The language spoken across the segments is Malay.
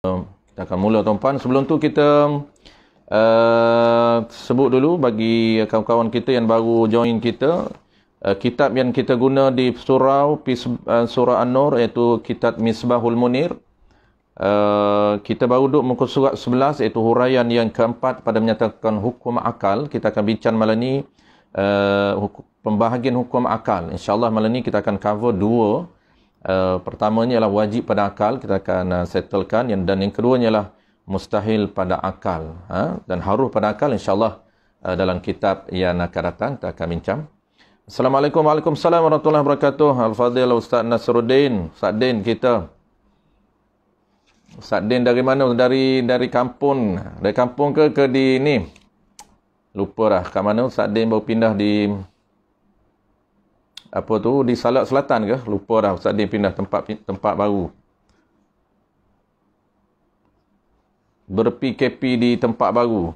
Kita akan mula tuan-puan. Sebelum tu kita sebut dulu bagi kawan-kawan kita yang baru join kita, kitab yang kita guna di surau surah An-Nur iaitu kitab Misbahul Munir. Kita baru duduk muka surat 11 iaitu huraian yang keempat pada menyatakan hukum akal. Kita akan bincang malam ni pembahagian hukum akal. InsyaAllah malam ni kita akan cover dua. Pertamanya ialah wajib pada akal, kita akan settlekan, dan yang keduanya ialah mustahil pada akal, dan harus pada akal insyaAllah dalam kitab yang akan datang kita akan bincang. Assalamualaikum Waalaikumsalam warahmatullahi wabarakatuh. Al-Fadhil Ustaz Nasruddin, Ustaz Din kita. Ustaz Din dari mana? Dari kampung. Dari kampung ke di ni? Lupa dah kat mana Ustaz Din baru pindah di apa tu, di Salak Selatan ke? Lupa dah Ustaz Din pindah tempat baru. Ber-PKP di tempat baru.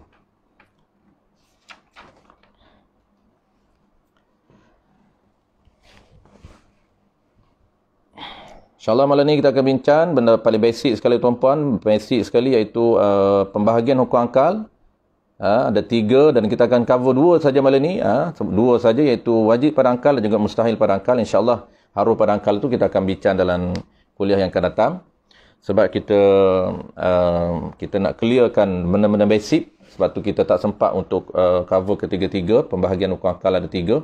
InsyaAllah malam ni kita akan bincang benda paling basic sekali tuan-puan. Basic sekali iaitu pembahagian hukum akal. Ada 3 dan kita akan cover 2 saja malam ni. 2 saja iaitu wajib pada akal dan juga mustahil pada akal. InsyaAllah harus pada akal tu kita akan bincang dalam kuliah yang akan datang. Sebab kita nak clearkan benda-benda basic. Sebab tu kita tak sempat untuk cover ketiga-tiga. Pembahagian hukum akal ada 3.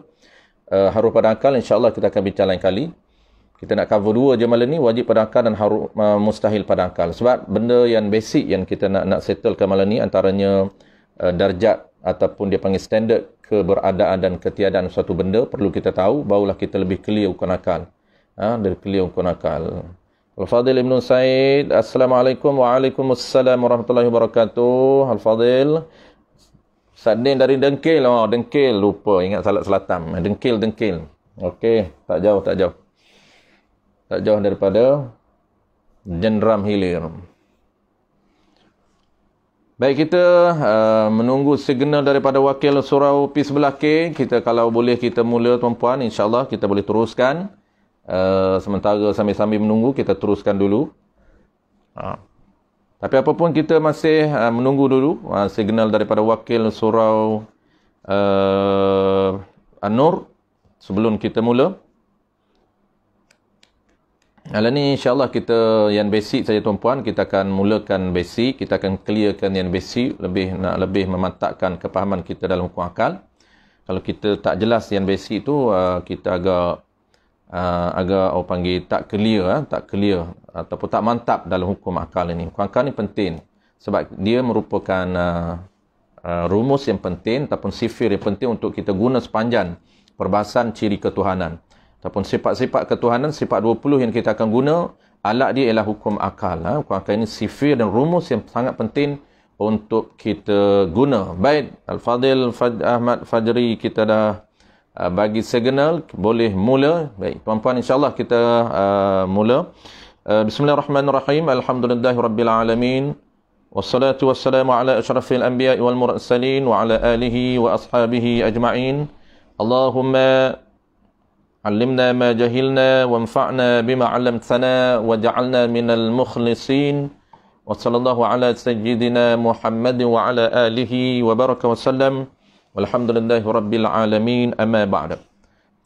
Harus pada akal insyaAllah kita akan bincang lain kali. Kita nak cover 2 je malam ni, wajib pada akal dan harus mustahil pada akal. Sebab benda yang basic yang kita nak settlekan malam ni antaranya darjat ataupun dia panggil standard keberadaan dan ketiadaan suatu benda perlu kita tahu, barulah kita lebih clear hukum akal. Dari clear hukum akal. Al-Fadhil Ibn Said, Assalamualaikum Waalaikumsalam warahmatullahi wabarakatuh. Al-Fadhil Sadin dari Dengkil. Dengkil, lupa, ingat Salak Selatan. Dengkil. Okey, tak jauh. Tak jauh daripada Jendram Hilir. Baik, kita menunggu signal daripada wakil surau P11K. Kita kalau boleh kita mula tuan-puan, insyaAllah kita boleh teruskan. Sementara sambil-sambil menunggu, kita teruskan dulu. Tapi apapun kita masih menunggu dulu signal daripada wakil surau An-Nur sebelum kita mula. Hari ni insyaAllah kita yang basic saja tuan-puan. Kita akan mulakan basic. Kita akan clearkan yang basic. Lebih memantapkan kepahaman kita dalam hukum akal. Kalau kita tak jelas yang basic tu, kita agak orang panggil tak clear ataupun tak mantap dalam hukum akal ini. Hukum akal ni penting. Sebab dia merupakan rumus yang penting ataupun sifir yang penting untuk kita guna sepanjang perbahasan ciri ketuhanan. Ataupun sifat-sifat ketuhanan, sifat 20 yang kita akan guna, alat dia ialah hukum akal. Hukum akal ini sifir dan rumus yang sangat penting untuk kita guna. Baik, Al-Fadhil Ahmad Fajri kita dah bagi signal, boleh mula. Baik, tuan-puan insyaAllah kita mula. Bismillahirrahmanirrahim. Alhamdulillahirrabbilalamin. Wassalatu wassalamu ala ashrafil anbiya'i wal mursalin wa ala alihi wa ashabihi ajma'in. Allahumma علمنا ما جهلنا وانفعنا بما علمتنا وجعلنا من المخلصين وصلى الله على سيدنا محمد وعلى آله وبارك وسلم والحمد لله رب العالمين أما بعد.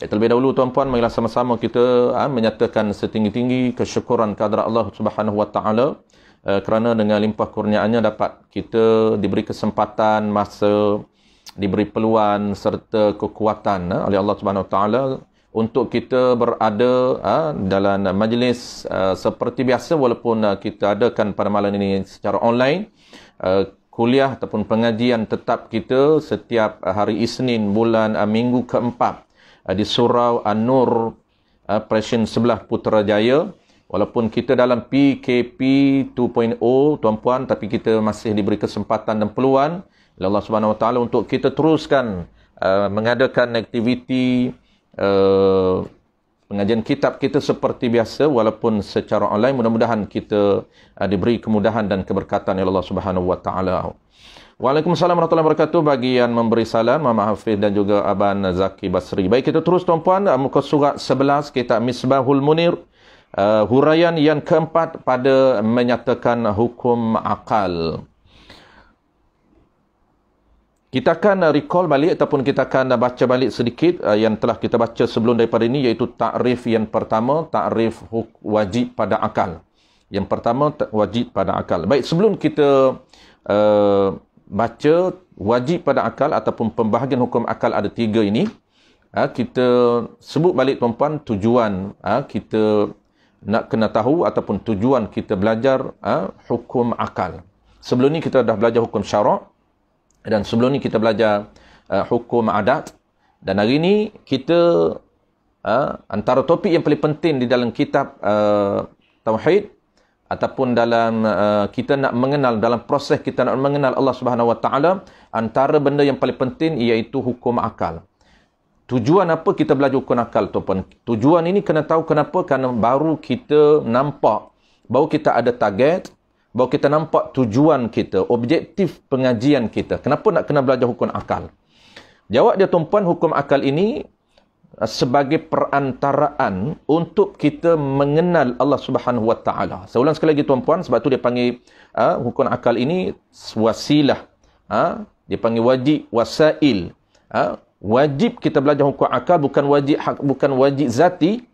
Terlebih dahulu tuan-puan, marilah sama-sama kita menyatakan setinggi-tinggi kesyukuran kehadrat Allah Subhanahu wa taala kerana dengan limpah kurniaannya dapat kita diberi kesempatan, masa, diberi peluang serta kekuatan oleh Allah Subhanahu wa taala untuk kita berada dalam majlis seperti biasa, walaupun kita adakan pada malam ini secara online, kuliah ataupun pengajian tetap kita setiap hari Isnin bulan minggu keempat di surau An-Nur Presiden sebelah Putrajaya. Walaupun kita dalam PKP 2.0 tuan-puan, tapi kita masih diberi kesempatan dan peluang oleh Allah Subhanahu wa taala untuk kita teruskan mengadakan aktiviti pengajian kitab kita seperti biasa walaupun secara online. Mudah-mudahan kita diberi kemudahan dan keberkatan oleh Allah Subhanahu wa taala. Waalaikumsalam warahmatullahi wabarakatuh. Bagi yang memberi salam, Mama Hafiz dan juga Aban Zaki Basri. Baik, kita terus tuan-puan, muka surat 11 kitab Misbahul Munir. huraian yang keempat pada menyatakan hukum akal. Kita akan recall balik ataupun kita akan baca balik sedikit yang telah kita baca sebelum daripada ini, iaitu takrif yang pertama, takrif wajib pada akal. Yang pertama, wajib pada akal. Baik, sebelum kita baca wajib pada akal ataupun pembahagian hukum akal ada 3 ini, kita sebut balik tuan-puan tujuan kita nak kena tahu ataupun tujuan kita belajar hukum akal. Sebelum ni kita dah belajar hukum syarak, dan sebelum ni kita belajar hukum adat, dan hari ni kita antara topik yang paling penting di dalam kitab Tauhid ataupun dalam kita nak mengenal, dalam proses kita nak mengenal Allah Subhanahu Wa Taala, antara benda yang paling penting iaitu hukum akal. Tujuan apa kita belajar hukum akal tuan-puan? Tujuan ini kena tahu kenapa? Kerana baru kita nampak, baru kita ada target, baru kita nampak tujuan kita, objektif pengajian kita. Kenapa nak kena belajar hukum akal? Jawab dia tuan-puan, hukum akal ini sebagai perantaraan untuk kita mengenal Allah Subhanahu Wa Taala. Saya ulang sekali lagi tuan-puan, sebab tu dia panggil hukum akal ini wasilah. Dia panggil wajib, wasail. Wajib kita belajar hukum akal, bukan wajib zati,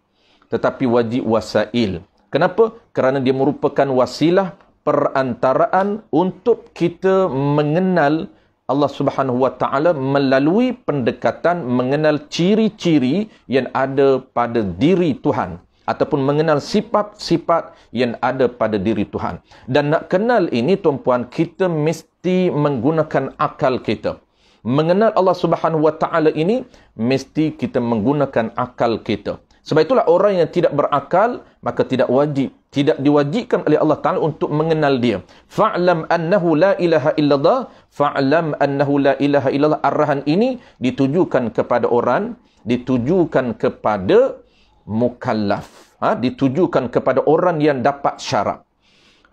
tetapi wajib wasail. Kenapa? Kerana dia merupakan wasilah, perantaraan untuk kita mengenal Allah Subhanahu Wa Taala melalui pendekatan mengenal ciri-ciri yang ada pada diri Tuhan, ataupun mengenal sifat-sifat yang ada pada diri Tuhan. Dan nak kenal ini tuan-puan, kita mesti menggunakan akal kita. Mengenal Allah Subhanahu Wa Taala ini mesti kita menggunakan akal kita. Sebab itulah orang yang tidak berakal maka tidak diwajibkan oleh Allah Taala untuk mengenal dia. Fa'lam annahu la ilaha illallah, fa'lam annahu la ilaha illallah. Arahan ini ditujukan kepada orang, ditujukan kepada mukallaf, ditujukan kepada orang yang dapat syarat.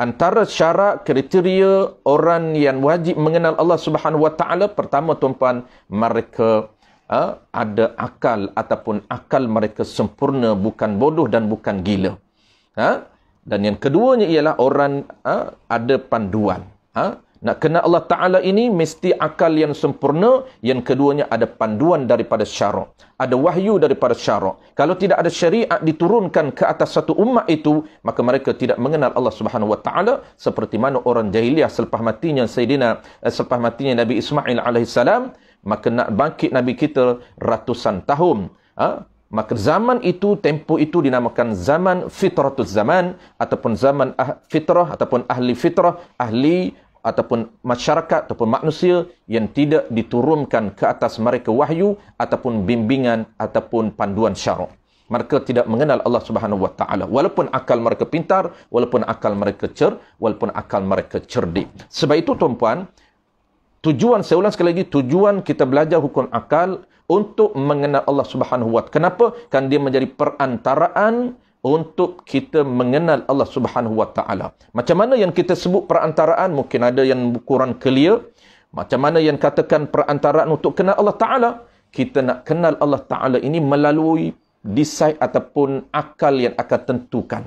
Antara syarat kriteria orang yang wajib mengenal Allah Subhanahu Wa Taala, pertama tuan-puan, mereka ada akal ataupun akal mereka sempurna, bukan bodoh dan bukan gila. Dan yang keduanya ialah orang ada panduan. Nak kenal Allah Ta'ala ini mesti akal yang sempurna. Yang keduanya ada panduan daripada syarak, ada wahyu daripada syarak. Kalau tidak ada syariat diturunkan ke atas satu umat itu, maka mereka tidak mengenal Allah Subhanahu Wa Taala, seperti mana orang jahiliah selepas matinya Nabi Ismail alaihissalam. Maka nak bangkit Nabi kita ratusan tahun. Maka zaman itu, tempoh itu dinamakan zaman fitratul zaman, ataupun zaman fitrah, ataupun ahli fitrah, ahli ataupun masyarakat ataupun manusia yang tidak diturunkan ke atas mereka wahyu ataupun bimbingan ataupun panduan syarak. Mereka tidak mengenal Allah Subhanahu Wa Taala, walaupun akal mereka pintar, walaupun akal mereka cerdik. Sebab itu tuan-puan, tujuan, saya ulang sekali lagi, tujuan kita belajar hukum akal untuk mengenal Allah Subhanahu Wa Taala. Kenapa? Kan dia menjadi perantaraan untuk kita mengenal Allah Subhanahu Wa Taala. Macam mana yang kita sebut perantaraan, mungkin ada yang kurang clear. Macam mana yang katakan perantaraan untuk kenal Allah Taala? Kita nak kenal Allah Taala ini melalui decide ataupun akal yang akan tentukan.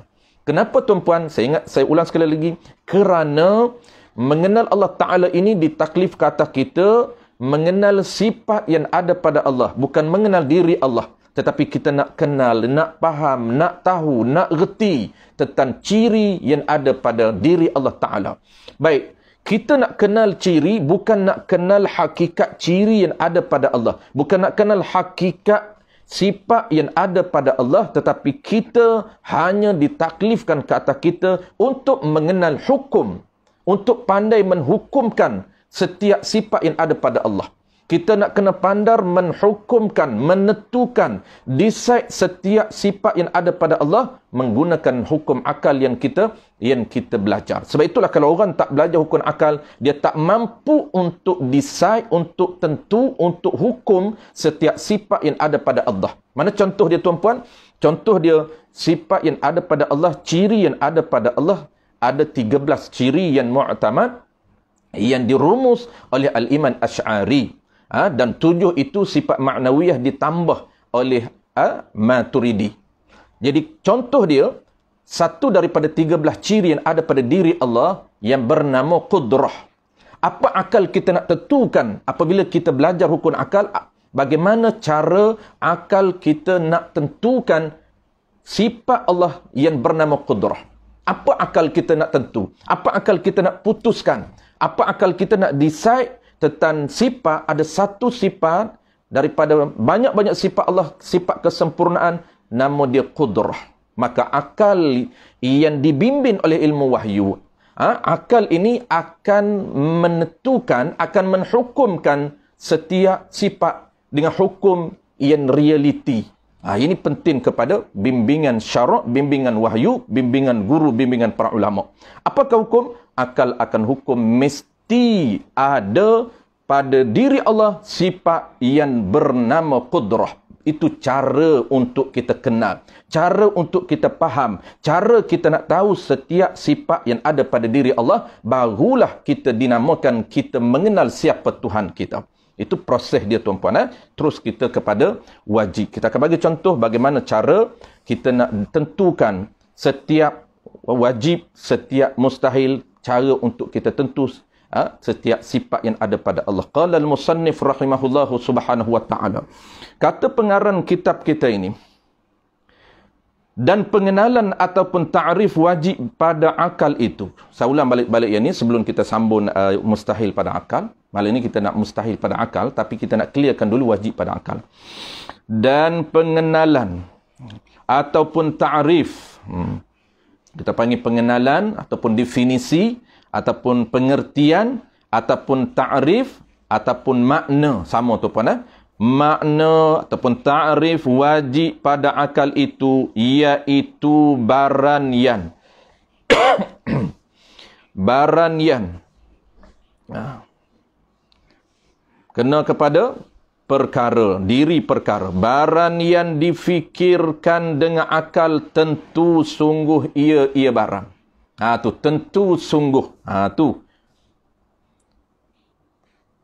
Kenapa tuan-puan? Saya ulang sekali lagi. Kerana mengenal Allah Taala ini ditaklif ke atas kita mengenal sifat yang ada pada Allah, bukan mengenal diri Allah. Tetapi kita nak kenal, nak faham, nak tahu, nak reti tentang ciri yang ada pada diri Allah Ta'ala. Baik, kita nak kenal ciri, bukan nak kenal hakikat ciri yang ada pada Allah. Bukan nak kenal hakikat sifat yang ada pada Allah, tetapi kita hanya ditaklifkan ke atas kita untuk mengenal hukum, untuk pandai menghukumkan setiap sifat yang ada pada Allah. Kita nak kena pandai menghukumkan, menentukan, decide setiap sifat yang ada pada Allah menggunakan hukum akal yang kita belajar. Sebab itulah kalau orang tak belajar hukum akal, dia tak mampu untuk decide, untuk tentu, untuk hukum setiap sifat yang ada pada Allah. Mana contoh dia tuan-puan? Contoh dia sifat yang ada pada Allah, ciri yang ada pada Allah, ada 13 ciri yang mu'tamad yang dirumus oleh Al-Imam Asy'ari. Dan 7 itu sifat maknawiyah ditambah oleh Maturidi. Jadi contoh dia, satu daripada 13 ciri yang ada pada diri Allah yang bernama qudrah. Apa akal kita nak tentukan apabila kita belajar hukum akal? Bagaimana cara akal kita nak tentukan sifat Allah yang bernama qudrah? Apa akal kita nak tentu? Apa akal kita nak putuskan? Apa akal kita nak decide tentang sifat? Ada satu sifat daripada banyak-banyak sifat Allah, sifat kesempurnaan, nama dia qudrah. Maka akal yang dibimbing oleh ilmu wahyu, akal ini akan menentukan, akan menghukumkan setiap sifat dengan hukum yang realiti. Ini penting kepada bimbingan syarak, bimbingan wahyu, bimbingan guru, bimbingan para ulama. Apakah hukum? Akal akan hukum mesti ada pada diri Allah sifat yang bernama qudrah. Itu cara untuk kita kenal, cara untuk kita faham, cara kita nak tahu setiap sifat yang ada pada diri Allah, barulah kita dinamakan kita mengenal siapa Tuhan kita. Itu proses dia tuan-puan. Terus kita kepada wajib. Kita akan bagi contoh bagaimana cara kita nak tentukan setiap wajib, setiap mustahil, cara untuk kita tentu setiap sifat yang ada pada Allah. Qala al-musannif rahimahullahu subhanahu wa ta'ala. Kata pengarang kitab kita ini, dan pengenalan ataupun ta'rif wajib pada akal itu. Saya ulang balik-balik yang ini sebelum kita sambung mustahil pada akal. Malam ini kita nak mustahil pada akal, tapi kita nak clearkan dulu wajib pada akal. Dan pengenalan ataupun ta'rif. Kita panggil pengenalan ataupun definisi ataupun pengertian ataupun ta'rif ataupun makna. Sama tu puan. Makna ataupun ta'rif wajib pada akal itu iaitu baranyan. Baranyan. Kena kepada perkara, diri perkara. Barang yang difikirkan dengan akal tentu sungguh ia barang. Tu tentu sungguh. Tu.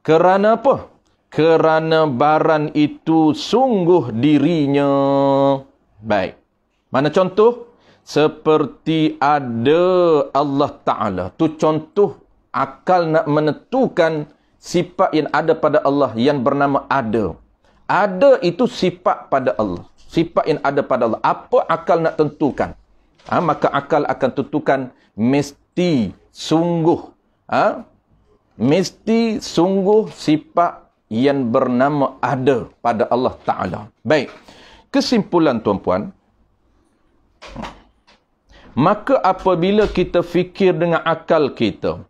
Kerana apa? Kerana barang itu sungguh dirinya. Baik. Mana contoh? Seperti ada Allah Ta'ala. Tu contoh akal nak menentukan sifat yang ada pada Allah yang bernama ada. Ada itu sifat pada Allah. Sifat yang ada pada Allah. Apa akal nak tentukan? Maka akal akan tentukan mesti sungguh. Mesti sungguh sifat yang bernama ada pada Allah Ta'ala. Baik. Kesimpulan tuan-puan. Maka apabila kita fikir dengan akal kita,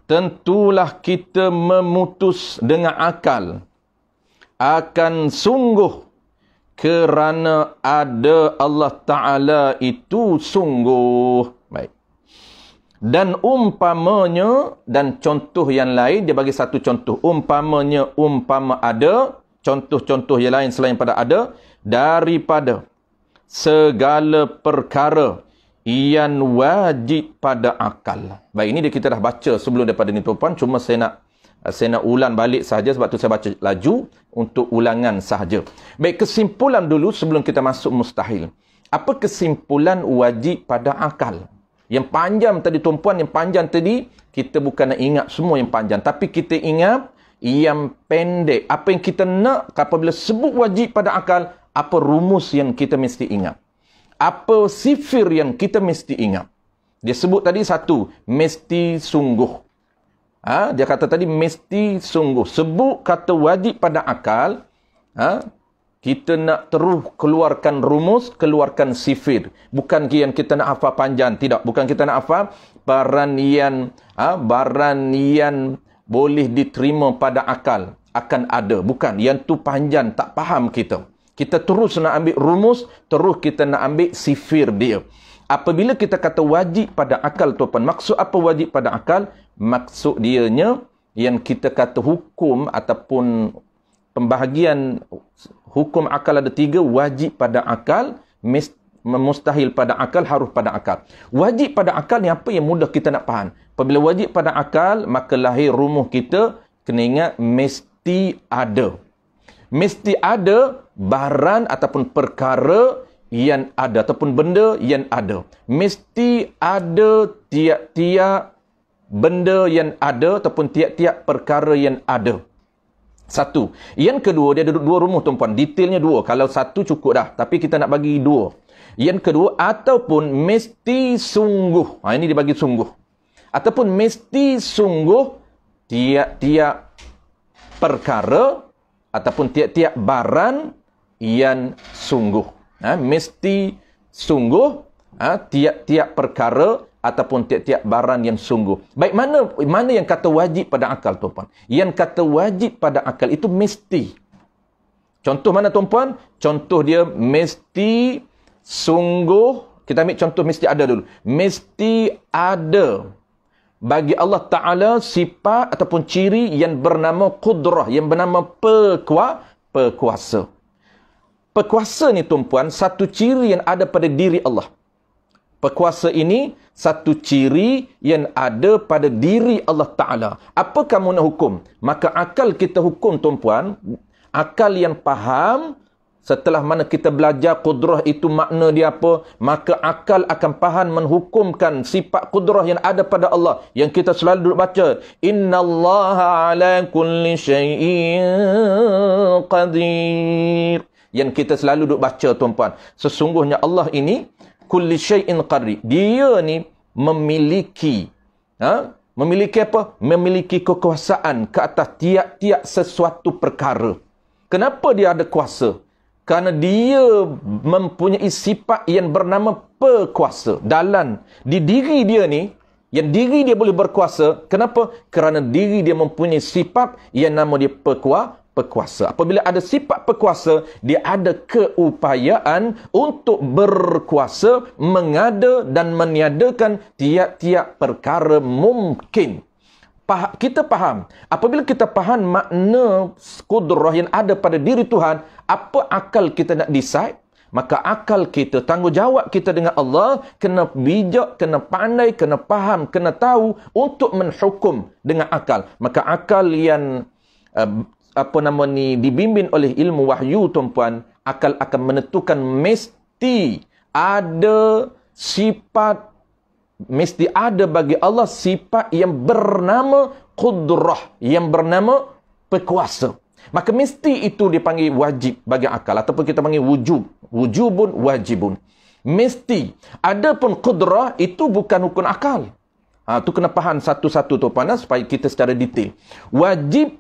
tentulah kita memutus dengan akal akan sungguh kerana ada Allah Ta'ala itu sungguh. Baik. Dan umpamanya, dan contoh yang lain, dia bagi satu contoh. Umpamanya, umpama ada, contoh-contoh yang lain selain pada ada, daripada segala perkara yang wajib pada akal. Baik, ini kita dah baca sebelum daripada ni tuan-puan. Cuma saya nak ulang balik sahaja sebab tu saya baca laju untuk ulangan sahaja. Baik, kesimpulan dulu sebelum kita masuk mustahil. Apa kesimpulan wajib pada akal? Yang panjang tadi tuan-puan, yang panjang tadi kita bukan nak ingat semua yang panjang, tapi kita ingat yang pendek. Apa yang kita nak apabila sebut wajib pada akal, apa rumus yang kita mesti ingat? Apa sifir yang kita mesti ingat? Dia sebut tadi satu, mesti sungguh. Dia kata tadi mesti sungguh. Sebut kata wajib pada akal, kita nak terus keluarkan rumus, keluarkan sifir. Bukan yang kita nak hafal panjang, tidak. Bukan kita nak hafal barang yang boleh diterima pada akal akan ada. Bukan, yang tu panjang, tak faham kita. Kita terus nak ambil rumus, terus kita nak ambil sifir dia. Apabila kita kata wajib pada akal tuan-tuan, maksud apa wajib pada akal? Maksud dianya yang kita kata hukum ataupun pembahagian hukum akal ada 3, wajib pada akal, mustahil pada akal, harus pada akal. Wajib pada akal ni apa yang mudah kita nak faham? Apabila wajib pada akal, maka lahir rumus kita, kena ingat mesti ada. Mesti ada barang ataupun perkara yang ada ataupun benda yang ada. Mesti ada tiap-tiap benda yang ada ataupun tiap-tiap perkara yang ada. Satu. Yang kedua, dia ada dua rumus tuan-puan. Detailnya dua. Kalau satu cukup dah. Tapi kita nak bagi dua. Yang kedua, ataupun mesti sungguh. Ini dia bagi sungguh. Ataupun mesti sungguh tiap-tiap perkara ataupun tiap-tiap barang yang sungguh. Mesti sungguh tiap-tiap perkara ataupun tiap-tiap barang yang sungguh. Baik, mana yang kata wajib pada akal, tuan-puan? Yang kata wajib pada akal itu mesti. Contoh mana, tuan-puan? Contoh dia mesti sungguh. Kita ambil contoh mesti ada dulu. Mesti ada bagi Allah Ta'ala sifat ataupun ciri yang bernama qudrah, yang bernama perkuasa. Perkuasa ni, tuan-puan, satu ciri yang ada pada diri Allah. Perkuasa ini satu ciri yang ada pada diri Allah Ta'ala. Apa kamu nak hukum? Maka akal kita hukum, tuan-puan. Akal yang faham, setelah mana kita belajar qudrah itu makna dia apa, maka akal akan faham menghukumkan sifat qudrah yang ada pada Allah. Yang kita selalu duduk baca. Innallaha ala kulli syai'in qadir. Yang kita selalu duduk baca, tuan-puan. Sesungguhnya Allah ini kulli syai'in qadir. Dia ni memiliki memiliki apa? Memiliki kekuasaan ke atas tiap-tiap sesuatu perkara. Kenapa dia ada kuasa? Kerana dia mempunyai sifat yang bernama perkuasa. Di diri dia ni, yang diri dia boleh berkuasa. Kenapa? Kerana diri dia mempunyai sifat yang nama dia perkuasa. Apabila ada sifat perkuasa, dia ada keupayaan untuk berkuasa, mengada dan meniadakan tiap-tiap perkara mungkin. Kita faham. Apabila kita faham makna qudrah yang ada pada diri Tuhan, apa akal kita nak decide? Maka akal kita, tanggungjawab kita dengan Allah, kena bijak, kena pandai, kena faham, kena tahu untuk menhukum dengan akal. Maka akal yang dibimbing oleh ilmu wahyu, tuan-puan, akal akan menentukan mesti ada sifat, mesti ada bagi Allah sifat yang bernama qudrah, yang bernama perkuasa. Maka mesti itu dipanggil wajib bagi akal, ataupun kita panggil wujubun wajibun. Mesti. Adapun qudrah itu bukan hukum akal. Itu kena faham satu-satu, tuan-puan, supaya kita secara detail. Wajib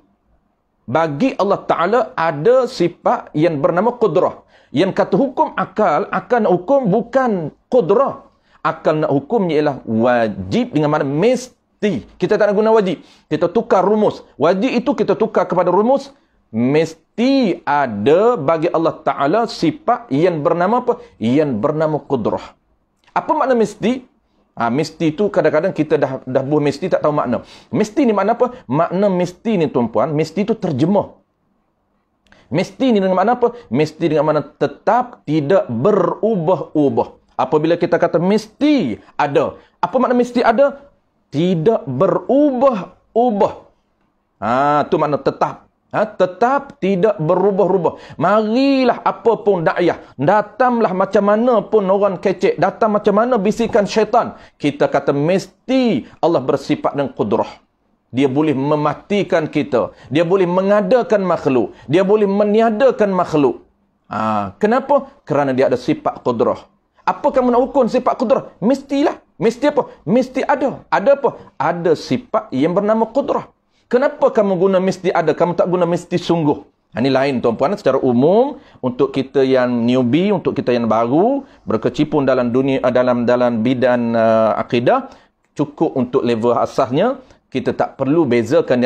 bagi Allah Ta'ala ada sifat yang bernama qudrah. Yang kata hukum akal, akan hukum bukan qudrah. Akal nak hukumnya ialah wajib dengan mana mesti. Kita tak nak guna wajib. Kita tukar rumus. Wajib itu kita tukar kepada rumus. Mesti ada bagi Allah Ta'ala sifat yang bernama apa? Yang bernama qudrah. Apa makna mesti? Mesti itu kadang-kadang kita dah buah mesti tak tahu makna. Mesti ni makna apa? Makna mesti ni, tuan-puan, mesti itu terjemah. Mesti ni dengan makna apa? Mesti dengan makna tetap, tidak berubah-ubah. Apabila kita kata mesti ada. Apa makna mesti ada? Tidak berubah-ubah. Itu makna tetap. Tetap tidak berubah-ubah. Marilah apa pun da'iyah. Datanglah macam mana pun orang kecek. Datang macam mana bisikan syaitan. Kita kata mesti Allah bersifat dengan qudrah. Dia boleh mematikan kita. Dia boleh mengadakan makhluk. Dia boleh meniadakan makhluk. Kenapa? Kerana dia ada sifat qudrah. Apa kamu nak hukum sifat qudrah? Mestilah. Mesti apa? Mesti ada. Ada apa? Ada sifat yang bernama qudrah. Kenapa kamu guna mesti ada? Kamu tak guna mesti sungguh. Ini lain, tuan-puan. Secara umum, untuk kita yang newbie, untuk kita yang baru, berkecimpung dalam dunia, dalam bidang akidah, cukup untuk level asasnya. Kita tak perlu bezakan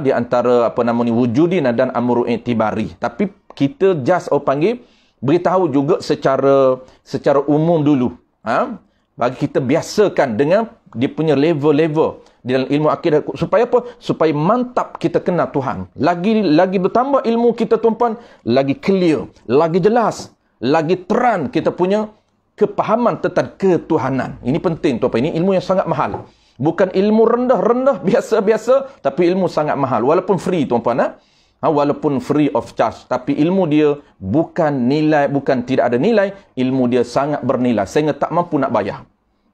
di antara wujudin dan amru i'tibari. Tapi kita just panggil, beritahu juga secara umum dulu. Bagi kita biasakan dengan dia punya level-level di dalam ilmu akidah. Supaya apa? Supaya mantap kita kenal Tuhan. Lagi bertambah ilmu kita, tuan-puan, lagi clear, lagi jelas, lagi terang kita punya kepahaman tentang ketuhanan. Ini penting, tuan-puan. Ini ilmu yang sangat mahal. Bukan ilmu rendah-rendah, biasa-biasa, tapi ilmu sangat mahal. Walaupun free, tuan-puan. Walaupun free of charge, tapi ilmu dia bukan nilai, bukan tidak ada nilai, ilmu dia sangat bernilai sehingga tak mampu nak bayar.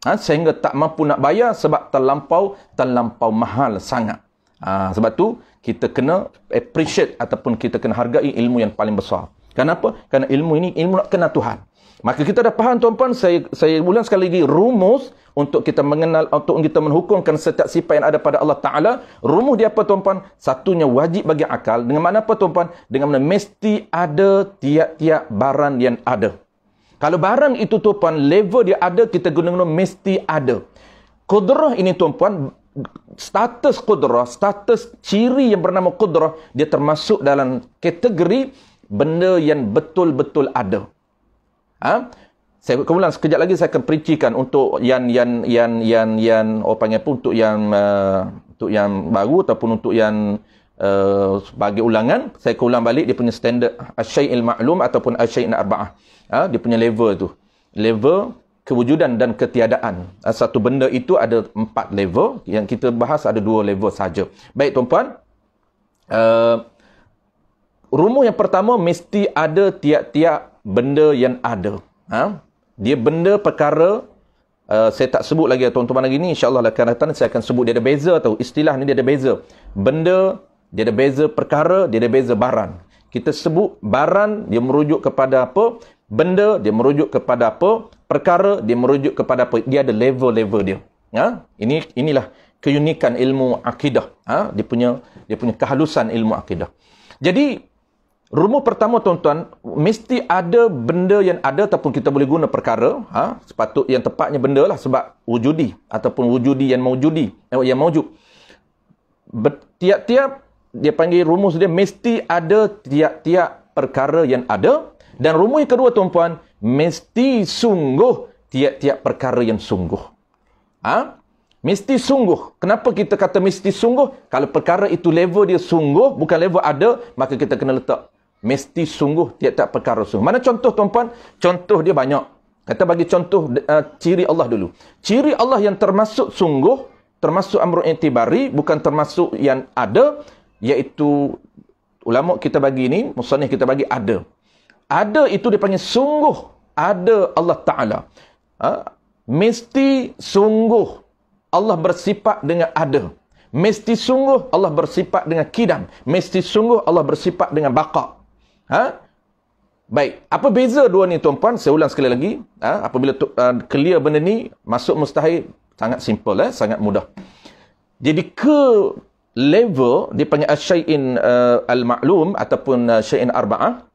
Sehingga tak mampu nak bayar sebab terlampau mahal sangat. Sebab tu kita kena appreciate ataupun kita kena hargai ilmu yang paling besar. Kenapa? Kerana ilmu ini ilmu nak kenal Tuhan. Maka kita dah faham tuan-tuan, saya ulang sekali lagi, rumus untuk kita mengenal, untuk kita menghukumkan setiap sifat yang ada pada Allah Ta'ala. Rumus dia apa tuan-tuan? Satunya wajib bagi akal. Dengan mana apa tuan-tuan? Dengan mana mesti ada tiap-tiap barang yang ada. Kalau barang itu tuan-tuan, level dia ada, kita guna-guna mesti ada. Qudrah ini tuan-tuan, status qudrah, status ciri yang bernama qudrah, dia termasuk dalam kategori benda yang betul-betul ada. Saya ulang sekejap lagi, saya akan perincikan untuk yang orang panggil apa, untuk yang baru ataupun untuk yang sebagai ulangan. Saya akan ulang balik dia punya standard asyai'il ma'lum ataupun asyai'in arba'ah. Dia punya level tu, level kewujudan dan ketiadaan. Satu benda itu ada 4 level, yang kita bahas ada 2 level saja. Baik tuan-tuan, rumus yang pertama, mesti ada tiap-tiap benda yang ada. Dia benda, perkara, saya tak sebut lagi tuan-tuan hari ni, insyaAllah akan datang saya akan sebut. Dia ada beza tau, istilah ni dia ada beza. Benda, dia ada beza perkara, dia ada beza barang. Kita sebut barang, dia merujuk kepada apa, benda, dia merujuk kepada apa, perkara, dia merujuk kepada apa. Dia ada level-level dia. Inilah keunikan ilmu akidah. Dia punya kehalusan ilmu akidah. Jadi rumus pertama tuan-tuan, mesti ada benda yang ada ataupun kita boleh guna perkara. Sepatut yang tepatnya benda lah, sebab wujudi ataupun wujudi yang maujudi, yang maujud. Tiap-tiap, dia panggil rumus dia, mesti ada tiap-tiap perkara yang ada. Dan rumus yang kedua tuan-tuan, mesti sungguh tiap-tiap perkara yang sungguh. Mesti sungguh. Kenapa kita kata mesti sungguh? Kalau perkara itu level dia sungguh, bukan level ada, maka kita kena letak mesti sungguh tiap-tiap perkara sungguh. Mana contoh tuan-tuan? Contoh dia banyak. Kita bagi contoh ciri Allah dulu. Ciri Allah yang termasuk sungguh, termasuk amrul i'tibari, bukan termasuk yang ada, iaitu ulama kita bagi ni, musannif kita bagi ada. Ada itu dipanggil sungguh ada Allah Ta'ala. Mesti sungguh Allah bersifat dengan ada. Mesti sungguh Allah bersifat dengan kidam. Mesti sungguh Allah bersifat dengan baqa. Baik, apa beza dua ni tuan-puan? Saya ulang sekali lagi. Apabila clear benda ni, masuk mustahil, sangat simple, sangat mudah. Jadi ke level dipanggil asyai'in al-ma'lum ataupun syai'in arba'ah.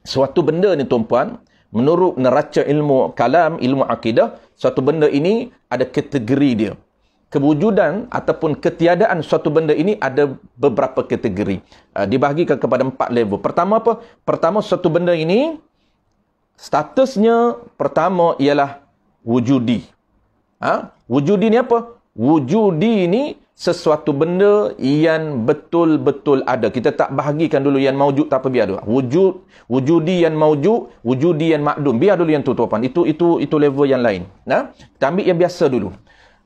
Suatu benda ni tuan-puan, menurut neraca ilmu kalam, ilmu akidah, suatu benda ini ada kategori dia. Kewujudan ataupun ketiadaan suatu benda ini ada beberapa kategori. Dibahagikan kepada 4 level. Pertama apa? Pertama, suatu benda ini statusnya pertama ialah wujudi. Wujudi ni apa? Wujudi ni sesuatu benda yang betul-betul ada. Kita tak bahagikan dulu yang maujud tak apa, biar dulu. Wujudi yang maujud, wujudi yang makdum. Biar dulu yang tu tuan-puan. Itu level yang lain. Kita ambil yang biasa dulu.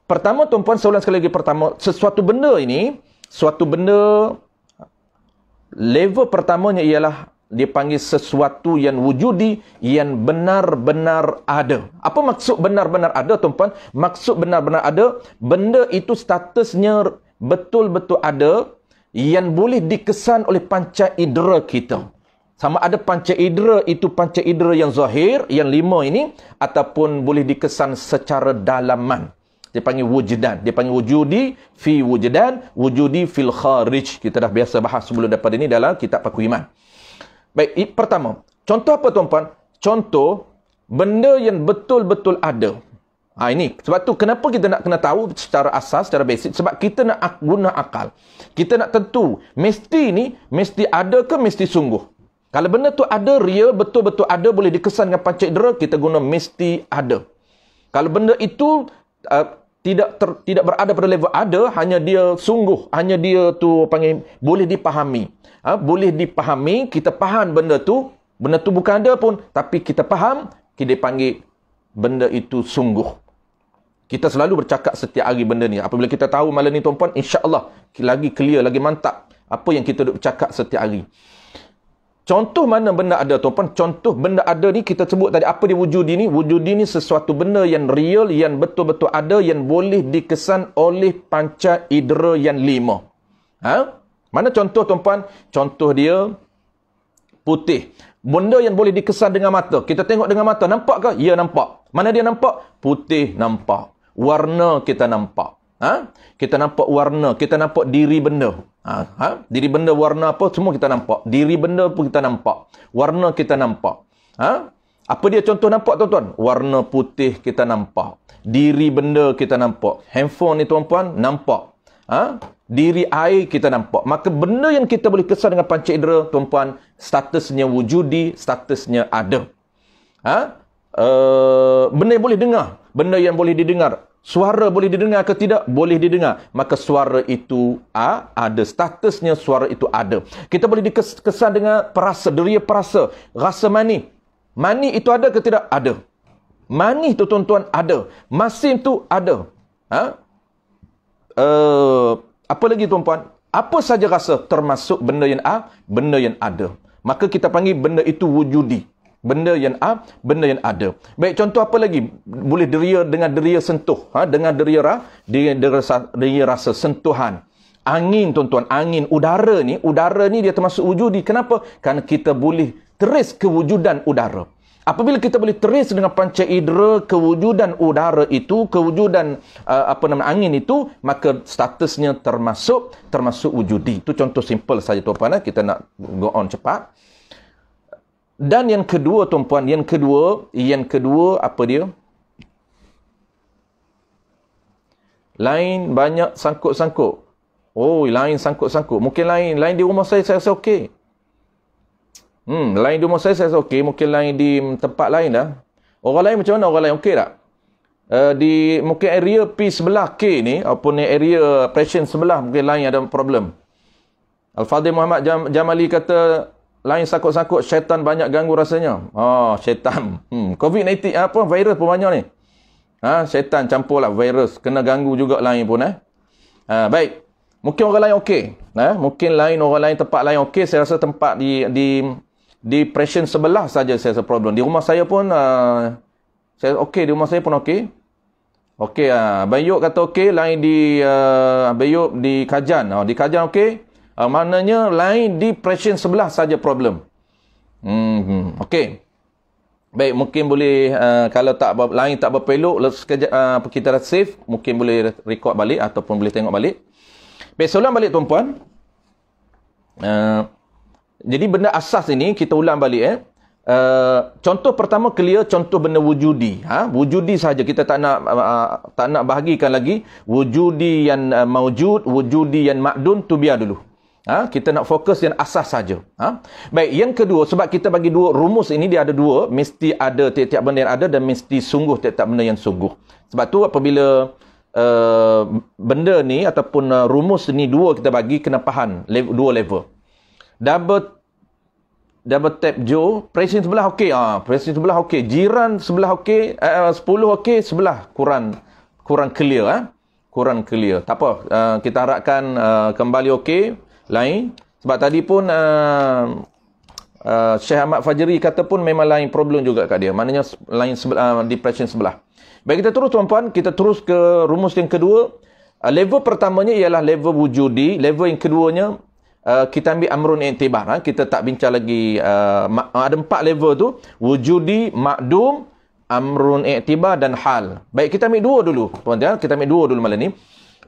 Pertama tuan-puan, saya ulang sekali lagi pertama, sesuatu benda ini, suatu benda level pertamanya ialah dia panggil sesuatu yang wujudi, yang benar-benar ada. Apa maksud benar-benar ada tuan-puan? Maksud benar-benar ada, benda itu statusnya betul-betul ada, yang boleh dikesan oleh panca indera kita. Sama ada panca indera itu panca indera yang zahir, yang 5 ini, ataupun boleh dikesan secara dalaman. Dia panggil wujudan. Dia panggil wujudi fi wujudan, wujudi fil kharij. Kita dah biasa bahas sebelum daripada ini dalam kitab Paku Iman. Baik, pertama. Contoh apa tuan-puan? Contoh, benda yang betul-betul ada. Ini. Sebab tu kenapa kita nak kena tahu secara asas, secara basic? Sebab kita nak guna akal. Kita nak tentu, mesti ni, mesti ada ke mesti sungguh? Kalau benda tu ada, real, betul-betul ada, boleh dikesan dengan panca indera, kita guna mesti ada. Kalau benda itu tidak berada pada level ada, hanya dia sungguh, hanya dia tu panggil boleh dipahami. Boleh dipahami, kita faham benda tu bukan ada pun, tapi kita faham, kita panggil benda itu sungguh. Kita selalu bercakap setiap hari benda ni. Apabila kita tahu malam ni tuan-puan, insya-Allah lagi clear, lagi mantap Apa yang kita duk cakap setiap hari. Contoh mana benda ada tuan-tuan? Contoh benda ada ni kita sebut tadi, apa dia wujudi ni? Wujudi ni sesuatu benda yang real, yang betul-betul ada, yang boleh dikesan oleh panca indera yang 5. Mana contoh tuan-tuan? Contoh dia putih. Benda yang boleh dikesan dengan mata. Kita tengok dengan mata, nampak ke? Ya, nampak. Mana dia nampak? Putih nampak. Warna kita nampak. Kita nampak warna, kita nampak diri benda. Diri benda warna apa, semua kita nampak. Diri benda pun kita nampak. Warna kita nampak. Apa dia contoh nampak tuan-tuan? Warna putih kita nampak. Diri benda kita nampak. Handphone ni tuan-tuan, nampak. Diri air kita nampak. Maka benda yang kita boleh kesan dengan panca indera, tuan-tuan, statusnya wujudi, statusnya ada. Benda yang boleh dengar, benda yang boleh didengar. Suara boleh didengar ke tidak? Boleh didengar. Maka suara itu ada. Statusnya suara itu ada. Kita boleh dikesan dengan perasa, deria perasa. Rasa mani. Mani itu ada ke tidak? Ada. Mani itu tuan-tuan ada. Masin itu ada. Apa lagi tuan-tuan? Apa saja rasa termasuk benda yang ada. Maka kita panggil benda itu wujudi. Benda yang ada. Baik, contoh apa lagi? Boleh deria dengan deria sentuh. Dengan deria rasa sentuhan. Angin tuan-tuan, angin, udara ni dia termasuk wujudi. Kenapa? Kerana kita boleh teris kewujudan udara. Apabila kita boleh teris dengan panca indera kewujudan udara itu, kewujudan angin itu, maka statusnya termasuk wujudi. Itu contoh simple saja tuan-tuan. Kita nak go on cepat. Dan yang kedua tuan-puan, yang kedua apa dia? Lain banyak sangkut-sangkut. Oh, lain sangkut-sangkut. Mungkin lain di rumah saya rasa okey. Lain di rumah saya rasa okey. Mungkin lain di tempat lain dah. Orang lain macam mana? Orang lain okey tak? Di mungkin area P sebelah K ni, ataupun area pression sebelah, mungkin lain ada problem. Al-Fadhil Muhammad Jamali kata, lain sakut-sakut, syaitan banyak ganggu rasanya. Syaitan. COVID-19 virus pun banyak ni. Syaitan campurlah virus, kena ganggu juga lain pun baik. Mungkin orang lain okey. Mungkin lain orang lain tempat lain okey. Saya rasa tempat di pression sebelah saja saya rasa problem. Di rumah saya pun saya okey, di rumah saya pun okey. Okey, Bayuk kata okey, lain di Bayuk di Kajan. Di Kajan okey. Maknanya lain di pression sebelah saja problem. Okey. Baik, mungkin boleh kalau lain tak berpeluk, sekejap kita dah save, mungkin boleh record balik ataupun boleh tengok balik. Baik, soalan balik tuan-puan. Jadi benda asas ini kita ulang balik contoh pertama clear, contoh benda wujudi. Wujudi saja, kita tak nak bahagikan lagi. Wujudi yang maujud, wujudi yang makdun, tu biar dulu. Kita nak fokus yang asas saja. Baik, yang kedua, sebab kita bagi dua rumus ini, dia ada dua. Mesti ada tiap-tiap benda yang ada dan mesti sungguh tiap-tiap benda yang sungguh. Sebab tu apabila benda ni ataupun rumus ni dua kita bagi, kena faham dua level. Double tap Joe, presiden sebelah okey. Presiden sebelah okey. Jiran sebelah okey. 10 okey, sebelah kurang clear. Kurang clear. Tak apa. Kita harapkan kembali okey. Lain. Sebab tadi pun Syekh Ahmad Fajri kata pun memang lain problem juga kat dia. Maknanya lain depression sebelah. Baik, kita terus tuan-puan. Kita terus ke rumus yang kedua. Level pertamanya ialah level wujudi. Level yang keduanya kita ambil amrun i'tibar. Kita tak bincang lagi. Ada 4 level tu. Wujudi, makdum, amrun i'tibar dan hal. Baik, kita ambil dua dulu. Tuan-tuan, kita ambil dua dulu malam ni.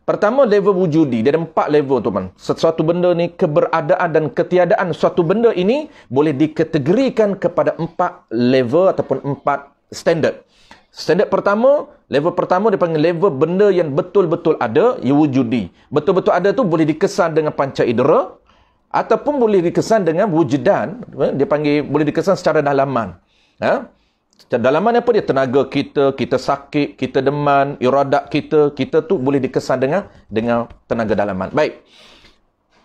Pertama, level wujudi. Dia ada 4 level, tuan. Sesuatu benda ni, keberadaan dan ketiadaan suatu benda ini boleh dikategorikan kepada 4 level ataupun 4 standard. Standard pertama, level pertama dia panggil level benda yang betul-betul ada, ia wujudi. Betul-betul ada tu boleh dikesan dengan panca indera ataupun boleh dikesan dengan wujudan. Dia panggil boleh dikesan secara dalaman. Dalaman apa dia? Tenaga kita, kita sakit, kita deman, iradat kita tu boleh dikesan dengan tenaga dalaman. Baik.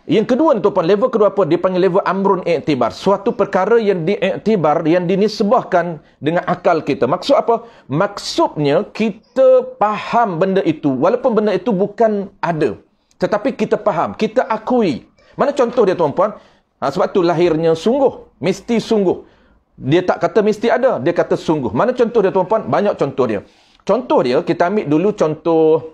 Yang kedua ni tuan, level kedua apa? Dia panggil level amrun i'tibar. Suatu perkara yang diiktibar, yang dinisbahkan dengan akal kita. Maksud apa? Maksudnya kita faham benda itu. Walaupun benda itu bukan ada. Tetapi kita faham, kita akui. Mana contoh dia tuan-puan? Sebab tu lahirnya sungguh, mesti sungguh. Dia tak kata mesti ada, dia kata sungguh. Mana contoh dia tuan-puan? Banyak contoh dia. Contoh dia, kita ambil dulu contoh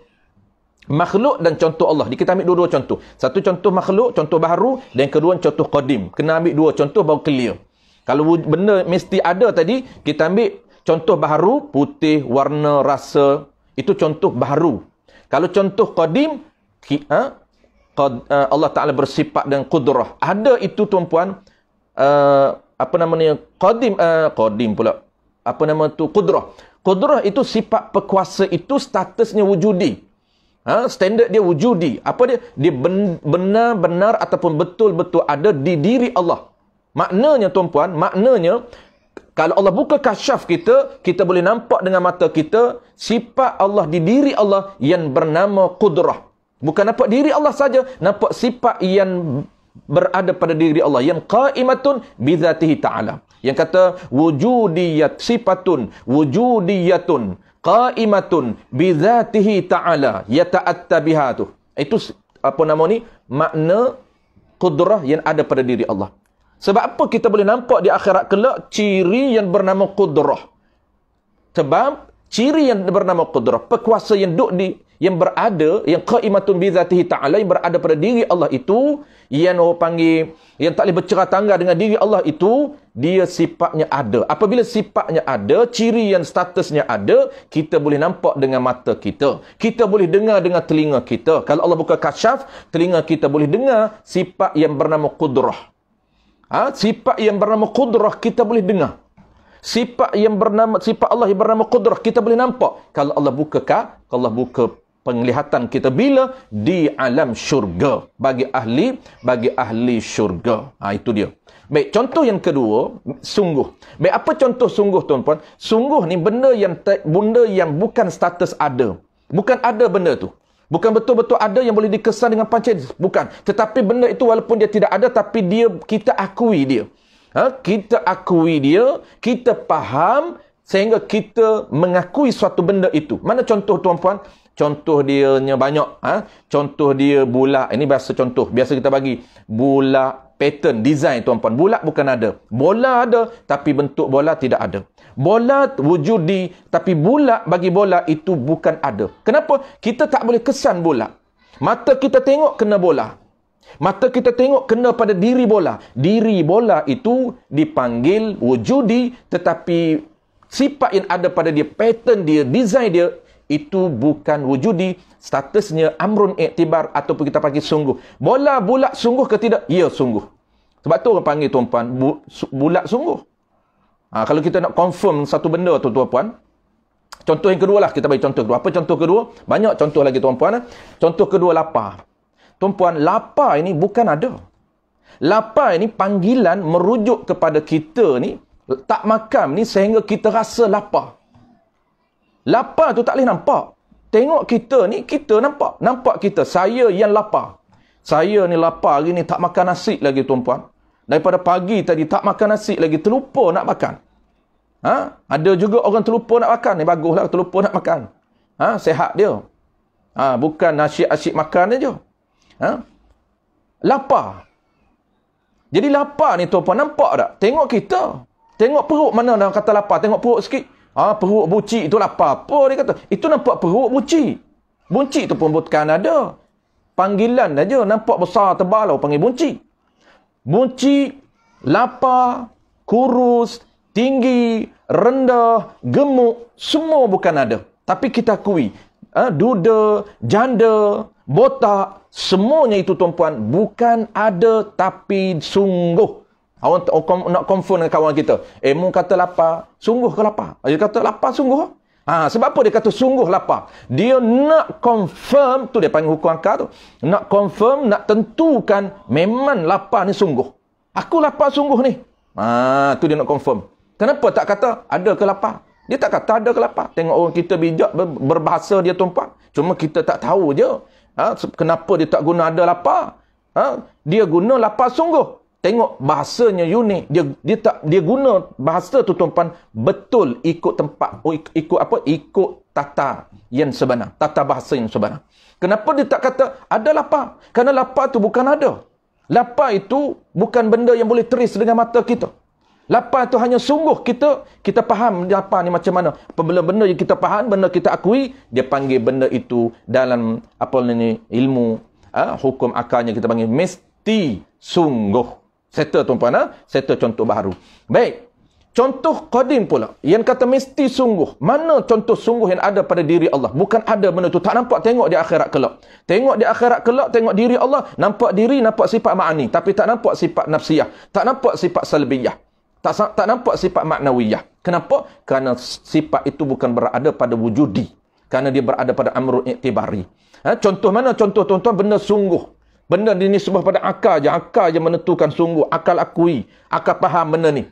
makhluk dan contoh Allah. Kita ambil dua-dua contoh. Satu contoh makhluk, contoh baharu, dan kedua contoh qadim. Kena ambil dua contoh baru clear. Kalau benda mesti ada tadi, kita ambil contoh baharu, putih, warna, rasa. Itu contoh baharu. Kalau contoh qadim, Allah Ta'ala bersifat dengan qudrah. Ada itu tuan-puan, apa namanya, qadim pula. Apa nama tu? Qudrah. Qudrah itu sifat perkuasa itu statusnya wujudi. Standard dia wujudi. Apa dia? Dia benar-benar ataupun betul-betul ada di diri Allah. Maknanya tuan-puan, maknanya kalau Allah buka kasyaf kita, kita boleh nampak dengan mata kita sifat Allah di diri Allah yang bernama qudrah. Bukan nampak diri Allah saja, nampak sifat yang berada pada diri Allah, yang qaimatun bizatihi ta'ala. Yang kata wujudiyat sifatun wujudiyatun qaimatun bizatihi ta'ala yata'atta biha tu. Itu apa nama ni? Makna qudrah yang ada pada diri Allah. Sebab apa kita boleh nampak di akhirat kelak ciri yang bernama qudrah? Sebab ciri yang bernama qudrah, perkuasa yang yang berada, yang qaimatun bizatihi ta'ala, yang berada pada diri Allah itu, yang orang panggil, yang tak boleh bercerah tangga dengan diri Allah itu, dia sifatnya ada. Apabila sifatnya ada, ciri yang statusnya ada, kita boleh nampak dengan mata kita. Kita boleh dengar dengan telinga kita. Kalau Allah buka kasyaf, telinga kita boleh dengar sifat yang bernama qudrah. Sifat yang bernama qudrah kita boleh dengar. Sifat Allah yang bernama qudrah kita boleh nampak. Kalau Allah buka penglihatan kita bila di alam syurga bagi ahli syurga. Itu dia. Baik, contoh yang kedua, sungguh. Baik, apa contoh sungguh tuan-puan? Sungguh ni benda yang bukan status ada. Bukan ada benda tu. Bukan betul-betul ada yang boleh dikesan dengan pancing. Bukan. Tetapi benda itu walaupun dia tidak ada, tapi kita akui dia. Kita akui dia, kita faham sehingga kita mengakui suatu benda itu. Mana contoh tuan-puan? Contoh dia banyak. Contoh dia bulat. Ini bahasa contoh. Biasa kita bagi bulat pattern, design tuan-puan. Bulat bukan ada. Bola ada, tapi bentuk bola tidak ada. Bola wujudi, tapi bulat bagi bola itu bukan ada. Kenapa? Kita tak boleh kesan bola. Mata kita tengok kena bola. Mata kita tengok kena pada diri bola. Diri bola itu dipanggil wujudi, tetapi sifat yang ada pada dia, pattern dia, design dia, itu bukan wujudi. Statusnya amrun iktibar ataupun kita panggil sungguh. Bola bulat sungguh ke tidak? Ya, sungguh. Sebab tu orang panggil tuan-puan bulat sungguh. Kalau kita nak confirm satu benda tu tuan-puan, contoh yang kedua lah, kita bagi contoh kedua. Apa contoh kedua? Banyak contoh lagi tuan-puan. Contoh kedua, lapar. Tuan-puan, lapar ini bukan ada. Lapar ini panggilan merujuk kepada kita ni, tak makan ni sehingga kita rasa lapar. Lapar tu tak boleh nampak. Tengok kita ni, kita nampak. Nampak kita, saya yang lapar. Saya ni lapar hari ni, tak makan nasi lagi tuan-puan. Daripada pagi tadi tak makan nasi lagi, terlupa nak makan. Ada juga orang terlupa nak makan. Ni baguslah terlupa nak makan. Sehat dia. Bukan asyik-asyik makan aja. Lapar. Jadi lapar ni tuan-puan, nampak tak? Tengok kita. Tengok perut, mana dah kata lapar. Tengok perut sikit. Perut buci itu lapar. Apa dia kata? Itu nampak perut buci. Bunci tu pun bukan ada. Panggilan aja nampak besar tebal, panggil bunci. Bunci, lapar, kurus, tinggi, rendah, gemuk, semua bukan ada. Tapi kita akui, duda, janda, botak, semuanya itu tuan-puan bukan ada tapi sungguh. Awak nak confirm dengan kawan kita. Mu kata lapar, sungguh ke lapar? Dia kata lapar sungguh. Sebab apa dia kata sungguh lapar? Dia nak confirm, tu dia panggil hukum akal tu. Nak confirm, nak tentukan memang lapar ni sungguh. Aku lapar sungguh ni. Tu dia nak confirm. Kenapa tak kata ada ke lapar? Dia tak kata ada ke lapar. Tengok orang kita bijak berbahasa dia tuan-puan. Cuma kita tak tahu je. Kenapa dia tak guna ada lapar? Dia guna lapar sungguh. Tengok bahasanya unik. Dia guna bahasa tu tuan-puan betul ikut tempat. Ikut tata yang sebenar. Tata bahasa yang sebenar. Kenapa dia tak kata ada lapar? Kerana lapar tu bukan ada. Lapar itu bukan benda yang boleh teris dengan mata kita. Lapar itu hanya sungguh kita faham lapar ni macam mana. Apabila benda yang kita faham, benda kita akui, dia panggil benda itu dalam ilmu hukum akalnya kita panggil mesti sungguh. Settle tuan-puan, settle contoh baru. Baik. Contoh qadim pula. Yang kata mesti sungguh. Mana contoh sungguh yang ada pada diri Allah? Bukan ada benda tu. Tak nampak, tengok di akhirat kelak. Tengok di akhirat kelak, tengok diri Allah. Nampak diri, nampak sifat ma'ani. Tapi tak nampak sifat nafsiyah. Tak nampak sifat salbiyah. Tak nampak sifat maknawiyah. Kenapa? Kerana sifat itu bukan berada pada wujudi. Kerana dia berada pada amrun iktibari. Contoh mana? Contoh tuan-tuan, benda sungguh. Benda ini sebab pada akal je. Akal je menentukan sungguh. Akal akui. Akal faham benda ni.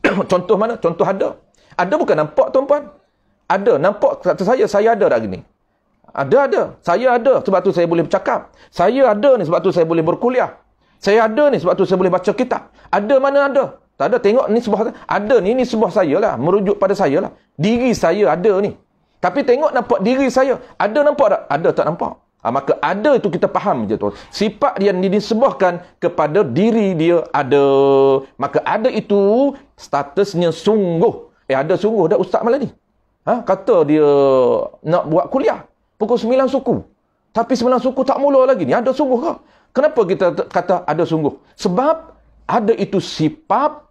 Contoh mana? Contoh ada. Ada bukan nampak tuan-puan? Ada. Nampak kata saya ada dah gini. Ada. Saya ada sebab tu saya boleh bercakap. Saya ada ni sebab tu saya boleh berkuliah. Saya ada ni sebab tu saya boleh baca kitab. Ada mana ada? Tak ada. Tengok ni sebuah ada ni sebuah saya lah. Merujuk pada saya lah. Diri saya ada ni. Tapi tengok nampak diri saya. Ada nampak tak? Ada tak nampak? Maka ada itu kita faham je tu. Sifat yang disebabkan kepada diri dia ada. Maka ada itu statusnya sungguh. Ada sungguh dah ustaz malam ni. Kata dia nak buat kuliah. Pukul 9 suku. Tapi 9 suku tak mula lagi ni. Ada sungguh ke? Kenapa kita kata ada sungguh? Sebab ada itu sifat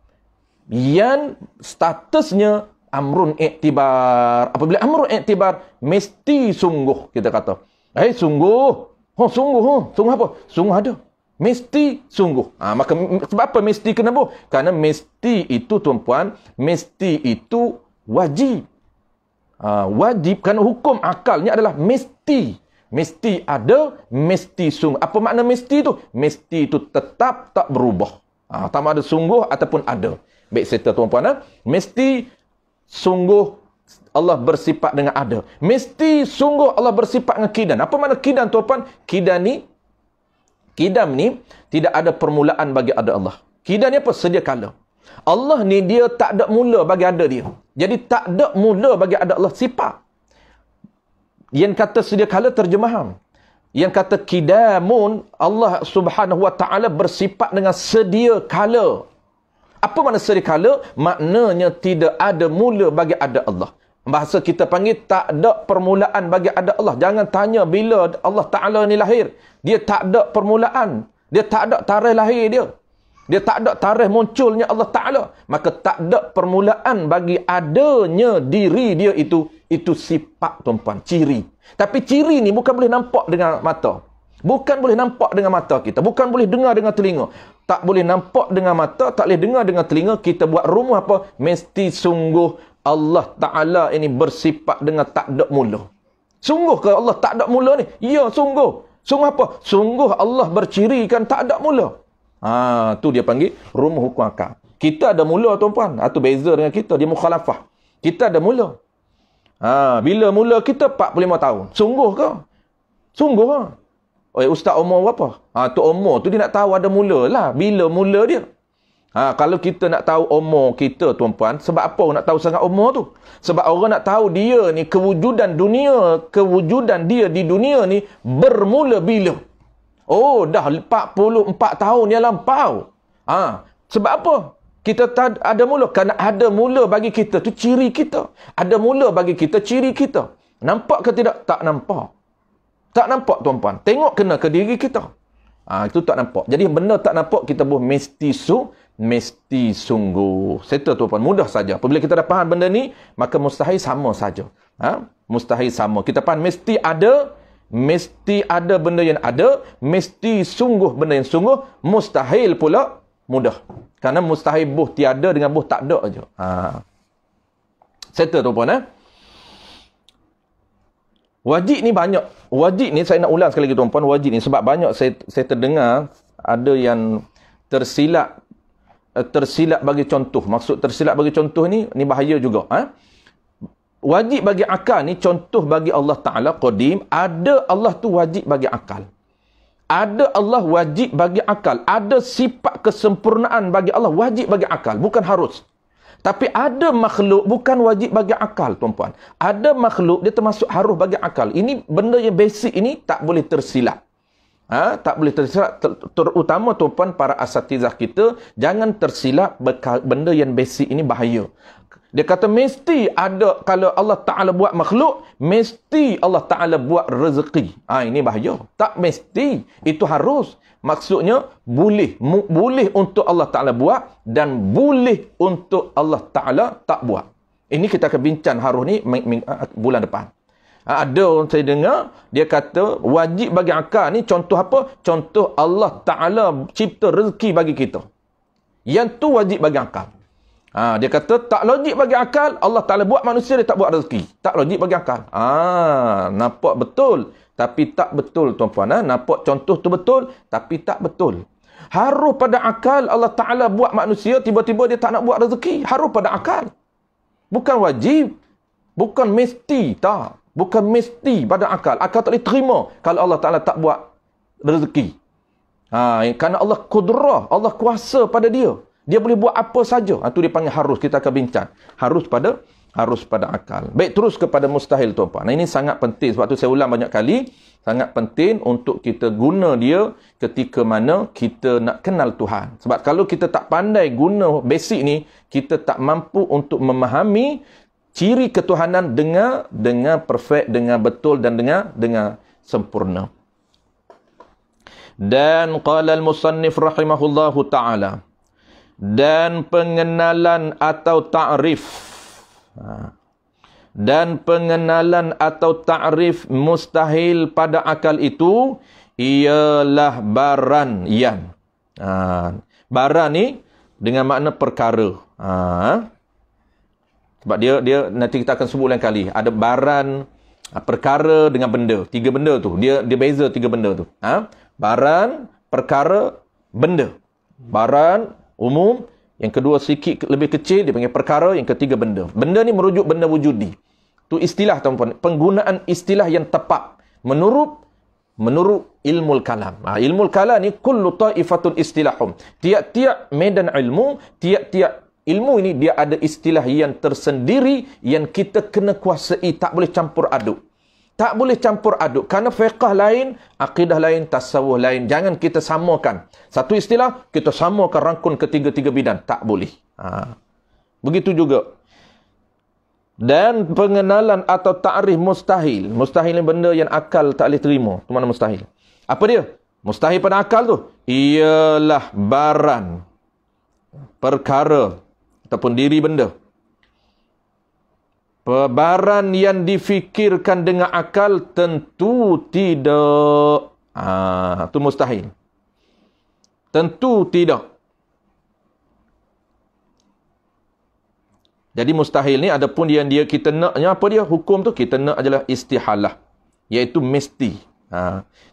yang statusnya amrun iktibar. Apabila amrun iktibar, mesti sungguh kita kata. Sungguh. Sungguh apa? Sungguh ada. Mesti sungguh. Maka sebab apa mesti kena buh? Kerana mesti itu tuan-puan, mesti itu wajib. Wajib kerana hukum akalnya adalah mesti. Mesti ada, mesti sungguh. Apa makna mesti itu? Mesti itu tetap tak berubah. Sama ada sungguh ataupun ada. Baik serta tuan-puan. Mesti sungguh Allah bersifat dengan ada. Mesti sungguh Allah bersifat dengan kidan. Apa makna kidan tuan-puan? Kidam ni tidak ada permulaan bagi ada Allah. Kidan ni apa? Sedia kala. Allah ni dia tak ada mula bagi ada dia. Jadi tak ada mula bagi ada Allah sifat. Yang kata sedia kala terjemahan. Yang kata kidamun, Allah subhanahu wa ta'ala bersifat dengan sedia kala. Apa makna sedia kala? Maknanya tidak ada mula bagi ada Allah. Bahasa kita panggil tak ada permulaan bagi ada Allah. Jangan tanya bila Allah Ta'ala ni lahir. Dia tak ada permulaan. Dia tak ada tarikh lahir dia. Dia tak ada tarikh munculnya Allah Ta'ala. Maka tak ada permulaan bagi adanya diri dia itu. Itu sifat tuan-puan. Ciri. Tapi ciri ni bukan boleh nampak dengan mata. Bukan boleh nampak dengan mata kita. Bukan boleh dengar dengan telinga. Tak boleh nampak dengan mata. Tak boleh dengar dengan telinga. Kita buat rumus apa? Mesti sungguh Allah Ta'ala ini bersifat dengan tak ada mula. Sungguh ke Allah tak ada mula ni? Ya, sungguh. Sungguh apa? Sungguh Allah bercirikan tak ada mula. Tu dia panggil rumus hukum akal. Kita ada mula tuan-puan. Itu beza dengan kita. Dia mukhalafah. Kita ada mula. Bila mula kita 45 tahun. Sungguh ke? Sungguh ke? Ustaz umur berapa? Tu umur tu dia nak tahu ada mula lah. Bila mula dia? Kalau kita nak tahu umur kita tuan-puan, sebab apa orang nak tahu sangat umur tu? Sebab orang nak tahu dia ni kewujudan dia di dunia ni bermula bila? Dah 44 tahun yang lampau. Sebab apa? Kita tak ada mula. Kerana ada mula bagi kita tu ciri kita. Ada mula bagi kita ciri kita. Nampak ke tidak? Tak nampak. Tak nampak tuan-puan. Tengok kena ke diri kita. Itu tak nampak. Jadi benda tak nampak kita buat mesti sungguh. Settle tuan-puan. Mudah saja. Apabila kita dah faham benda ni, maka mustahil sama saja. Mustahil sama. Kita faham mesti ada benda yang ada, mesti sungguh benda yang sungguh, mustahil pula mudah. Kerana mustahil buh tiada dengan buh tak ada aja. Settle tuan-puan. Wajib ni banyak. Wajib ni saya nak ulang sekali lagi tuan-puan. Wajib ni sebab banyak saya terdengar ada yang tersilap bagi contoh. Maksud tersilap bagi contoh ni bahaya juga. Wajib bagi akal ni contoh bagi Allah Ta'ala qadim. Ada Allah tu wajib bagi akal. Ada Allah wajib bagi akal. Ada sifat kesempurnaan bagi Allah wajib bagi akal. Bukan harus. Tapi ada makhluk bukan wajib bagi akal tuan-puan. Ada makhluk dia termasuk harus bagi akal. Ini benda yang basic ini tak boleh tersilap. Tak boleh tersilap. Terutama tuan-puan para asatizah kita, jangan tersilap benda yang basic ini bahaya. Dia kata mesti ada, kalau Allah Ta'ala buat makhluk, mesti Allah Ta'ala buat rezeki. Ini bahaya. Tak mesti. Itu harus. Maksudnya, boleh untuk Allah Ta'ala buat dan boleh untuk Allah Ta'ala tak buat. Ini kita akan bincang harus ni bulan depan. Ada orang saya dengar, dia kata wajib bagi akal ni contoh apa? Contoh Allah Ta'ala cipta rezeki bagi kita. Yang tu wajib bagi akal. Dia kata tak logik bagi akal, Allah Ta'ala buat manusia, dia tak buat rezeki. Tak logik bagi akal. Nampak betul. Tapi tak betul tuan-puan. Nampak contoh tu betul, tapi tak betul. Harus pada akal Allah Ta'ala buat manusia, tiba-tiba dia tak nak buat rezeki. Harus pada akal. Bukan wajib. Bukan mesti. Tak. Bukan mesti pada akal. Akal tak boleh terima kalau Allah Ta'ala tak buat rezeki. Kerana Allah kudrah. Allah kuasa pada dia. Dia boleh buat apa saja. Itu dia panggil harus. Kita akan bincang. Harus pada akal. Baik, terus kepada mustahil tuan-puan. Ini sangat penting. Sebab tu saya ulang banyak kali. Sangat penting untuk kita guna dia ketika mana kita nak kenal Tuhan. Sebab kalau kita tak pandai guna basic ni, kita tak mampu untuk memahami ciri ketuhanan dengan perfect, dengan betul dan dengan sempurna. Dan qala al-musannif rahimahullahu ta'ala, dan pengenalan atau ta'rif. Dan pengenalan atau ta'rif mustahil pada akal itu ialah baran yan. Baran ni dengan makna perkara. Sebab dia nanti kita akan sebut lain kali. Ada baran, perkara dengan benda. 3 benda tu. Dia beza 3 benda tu. Baran, perkara, benda. Baran umum, yang kedua sikit lebih kecil, dia panggil perkara, yang ketiga benda. Benda ni merujuk benda wujudi. Tu istilah tuan-puan, penggunaan istilah yang tepat menurut ilmu kalam. Ilmu kalam ni kullu ta'ifatun istilahum. Tiap-tiap medan ilmu, tiap-tiap ilmu ini dia ada istilah yang tersendiri yang kita kena kuasai, tak boleh campur aduk. Tak boleh campur aduk. Kerana fiqh lain, akidah lain, tasawuf lain. Jangan kita samakan. Satu istilah, kita samakan rangkun ketiga-tiga bidang. Tak boleh. Begitu juga. Dan pengenalan atau ta'rif mustahil. Mustahil ni benda yang akal tak boleh terima. Itu mana mustahil? Apa dia? Mustahil pada akal tu? Ialah baran, perkara, ataupun diri benda. Barang yang difikirkan dengan akal tentu tidak. Itu mustahil. Tentu tidak. Jadi mustahil ni adapun yang kita naknya apa dia? Hukum tu kita nak adalah istihalah. Iaitu mesti.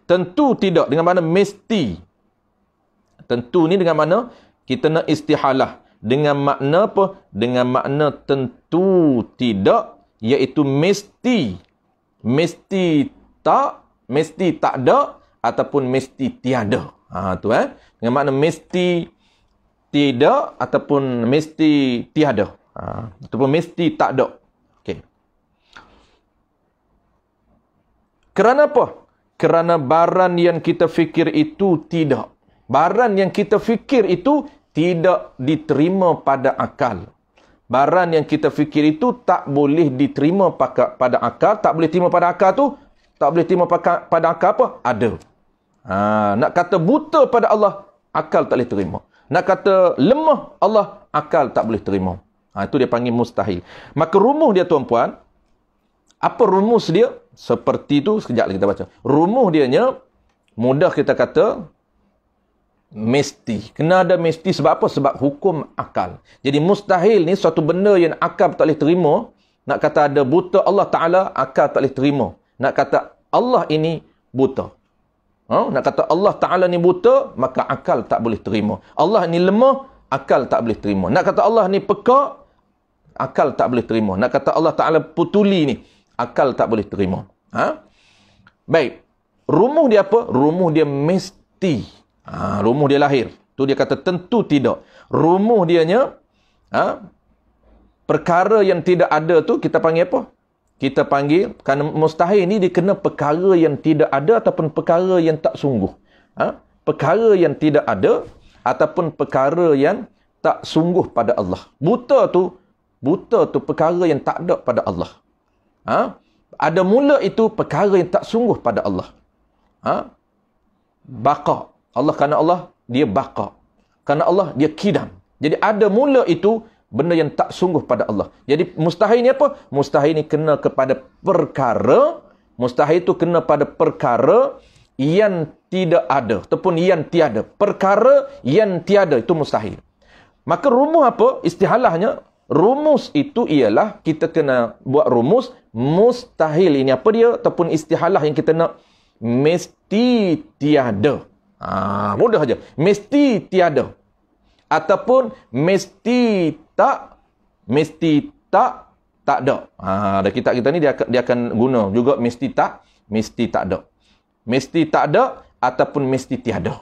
Tentu tidak dengan mana mesti. Tentu ni dengan mana kita nak istihalah. Dengan makna apa? Dengan makna tentu tidak, iaitu mesti. Mesti tak ada, ataupun mesti tiada. Tu dengan makna mesti tidak, ataupun mesti tiada. Ataupun mesti tak ada. Okey. Kerana apa? Kerana barang yang kita fikir itu tidak. Barang yang kita fikir itu tidak diterima pada akal. Barang yang kita fikir itu tak boleh diterima pada akal. Tak boleh terima pada akal tu, tak boleh terima pada akal apa? Ada. Nak kata buta pada Allah, akal tak boleh terima. Nak kata lemah Allah, akal tak boleh terima. Itu dia panggil mustahil. Maka rumus dia tuan-puan, apa rumus dia? Seperti tu, sekejap lagi kita baca. Rumus dianya, mudah kita kata, mesti. Kena ada mesti sebab apa? Sebab hukum akal. Jadi mustahil ni suatu benda yang akal tak boleh terima. Nak kata ada buta Allah Ta'ala, akal tak boleh terima. Nak kata Allah ini buta. Nak kata Allah Ta'ala ni buta, maka akal tak boleh terima. Allah ni lemah, akal tak boleh terima. Nak kata Allah ni peka, akal tak boleh terima. Nak kata Allah Ta'ala putuli ni, akal tak boleh terima. Baik. Rumus dia apa? Rumus dia mesti. Rumus dia lahir. Tu dia kata tentu tidak. Rumus dianya, perkara yang tidak ada tu kita panggil apa? Kita panggil, kerana mustahil ni dia kena perkara yang tidak ada ataupun perkara yang tak sungguh. Perkara yang tidak ada ataupun perkara yang tak sungguh pada Allah. Buta tu perkara yang tak ada pada Allah. Ada mula itu perkara yang tak sungguh pada Allah. Baqa. Allah, kerana Allah dia baqa. Kerana Allah dia kidam. Jadi ada mula itu benda yang tak sungguh pada Allah. Jadi mustahil ni apa? Mustahil ni kena kepada perkara. Mustahil itu kena pada perkara yang tidak ada ataupun yang tiada. Perkara yang tiada itu mustahil. Maka rumus apa? Istihalahnya, rumus itu ialah kita kena buat rumus mustahil. Ini apa dia? Ataupun istihalah yang kita nak, mesti tiada. Mudah aja. Mesti tiada. Ataupun mesti tak ada. Dan kitab kita ni dia akan guna juga mesti tak ada. Mesti tak ada ataupun mesti tiada.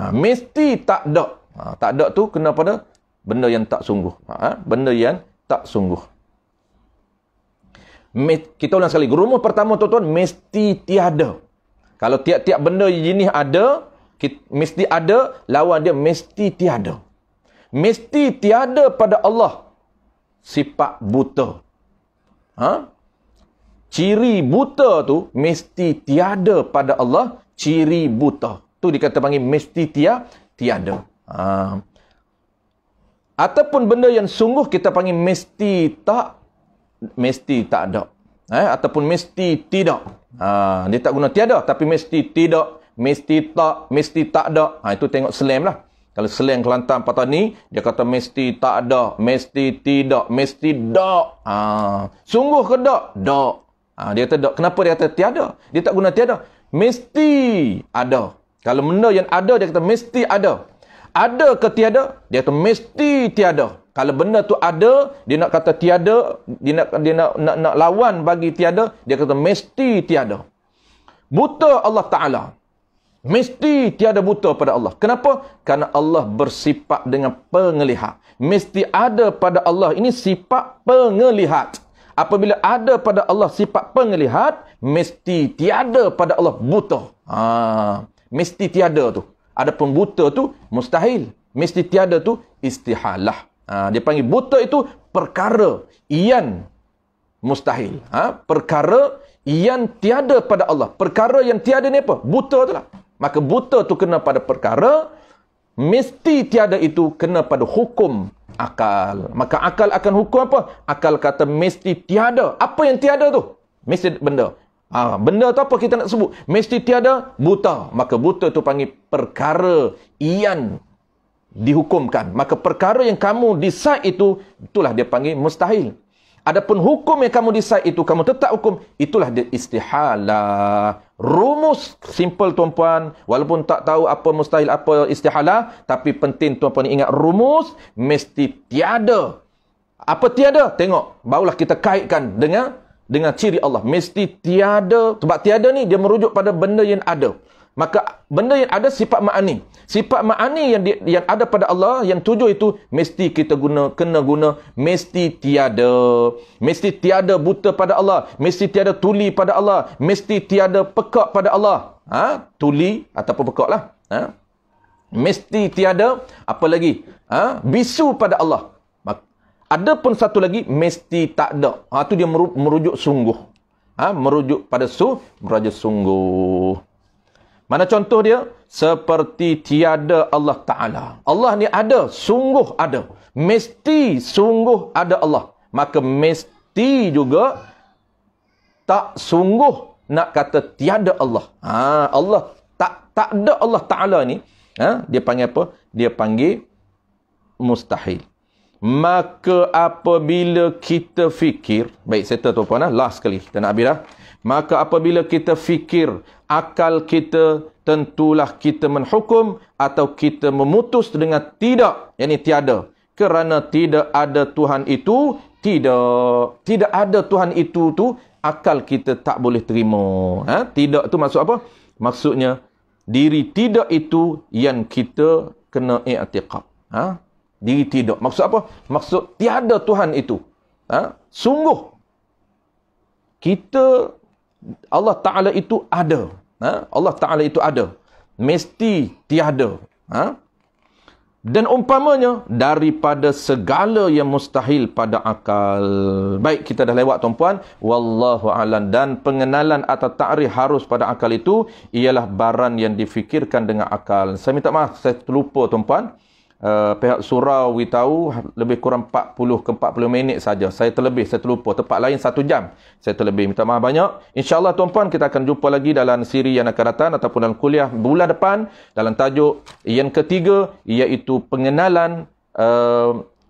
Mesti tak ada. Tak ada tu kena pada benda yang tak sungguh. Benda yang tak sungguh. Kita ulang sekali. Rumus pertama tuan-tuan, mesti tiada. Kalau tiap-tiap benda jenis ada, mesti ada, lawan dia mesti tiada. Mesti tiada pada Allah sifat buta. Ciri buta tu mesti tiada pada Allah, ciri buta. Tu dikata panggil mesti tiada. Ataupun benda yang sungguh kita panggil mesti tak ada. Ataupun mesti tidak. Dia tak guna tiada, tapi mesti tidak, mesti tak ada. Itu tengok slang lah. Kalau slang Kelantan Patani, dia kata mesti tak ada, mesti tidak, mesti dak. Sungguh ke dak? Dak. Dia kata dak. Kenapa dia kata tiada? Dia tak guna tiada. Mesti ada. Kalau benda yang ada, dia kata mesti ada. Ada ke tiada? Dia kata mesti tiada. Kalau benda tu ada, dia nak kata tiada, dia nak lawan bagi tiada, dia kata mesti tiada. Buta Allah Ta'ala. Mesti tiada buta pada Allah. Kenapa? Kerana Allah bersifat dengan pengelihat. Mesti ada pada Allah ini sifat pengelihat. Apabila ada pada Allah sifat pengelihat, mesti tiada pada Allah buta. Mesti tiada tu. Adapun buta tu mustahil. Mesti tiada tu istihalah. Dia panggil buta itu perkara yang mustahil. Perkara yang tiada pada Allah. Perkara yang tiada ni apa? Buta tu lah. Maka buta tu kena pada perkara, mesti tiada itu kena pada hukum akal. Maka akal akan hukum apa? Akal kata mesti tiada. Apa yang tiada tu? Mesti benda. Benda tu apa kita nak sebut? Mesti tiada, buta. Maka buta tu panggil perkara yang dihukumkan. Maka perkara yang kamu decide itu, itulah dia panggil mustahil. Adapun hukum yang kamu decide itu, kamu tetap hukum, itulah dia istihalah. Rumus simple tuan-puan, walaupun tak tahu apa mustahil, apa istihalah, tapi penting tuan-puan ingat rumus, mesti tiada. Apa tiada? Tengok, barulah kita kaitkan dengan ciri Allah. Mesti tiada. Sebab tiada ni dia merujuk pada benda yang ada. Maka benda yang ada sifat ma'ani. Sifat ma'ani yang ada pada Allah, yang tujuh itu, mesti kita kena guna mesti tiada. Mesti tiada buta pada Allah. Mesti tiada tuli pada Allah. Mesti tiada pekak pada Allah. Tuli ataupun pekak lah. Mesti tiada, apa lagi? Bisu pada Allah. Ada pun satu lagi, mesti tak ada. Itu dia merujuk sungguh. Merujuk pada merujuk sungguh. Mana contoh dia? Seperti tiada Allah Ta'ala. Allah ni ada, sungguh ada. Mesti sungguh ada Allah. Maka mesti juga tak sungguh nak kata tiada Allah. Allah tak ada Allah Ta'ala ni. Dia panggil apa? Dia panggil mustahil. Maka apabila kita fikir, baik saya tahu tuan-puan, last sekali kita nak habis dah. Maka apabila kita fikir, akal kita, tentulah kita menhukum atau kita memutus dengan tidak, yakni tiada. Kerana tidak ada Tuhan itu, tidak ada Tuhan itu tu, akal kita tak boleh terima. Tidak tu maksud apa? Maksudnya, diri tidak itu yang kita kena i'tiqad. Diri tidak. Maksud apa? Maksud tiada Tuhan itu. Sungguh. Allah Ta'ala itu ada. Allah Ta'ala itu ada. mesti tiada. Dan umpamanya daripada segala yang mustahil pada akal. Baik, kita dah lewat tuan-puan. Wallahu a'lam. Dan pengenalan atau ta'rif harus pada akal itu ialah barang yang difikirkan dengan akal. Saya minta maaf, saya terlupa tuan-puan. Pihak surau tahu lebih kurang 40 ke 40 minit saja. Saya terlupa. Tempat lain 1 jam. Saya terlebih. Minta maaf banyak. InsyaAllah tuan-puan, kita akan jumpa lagi dalam siri yang akan datang ataupun dalam kuliah bulan depan dalam tajuk yang ketiga, iaitu pengenalan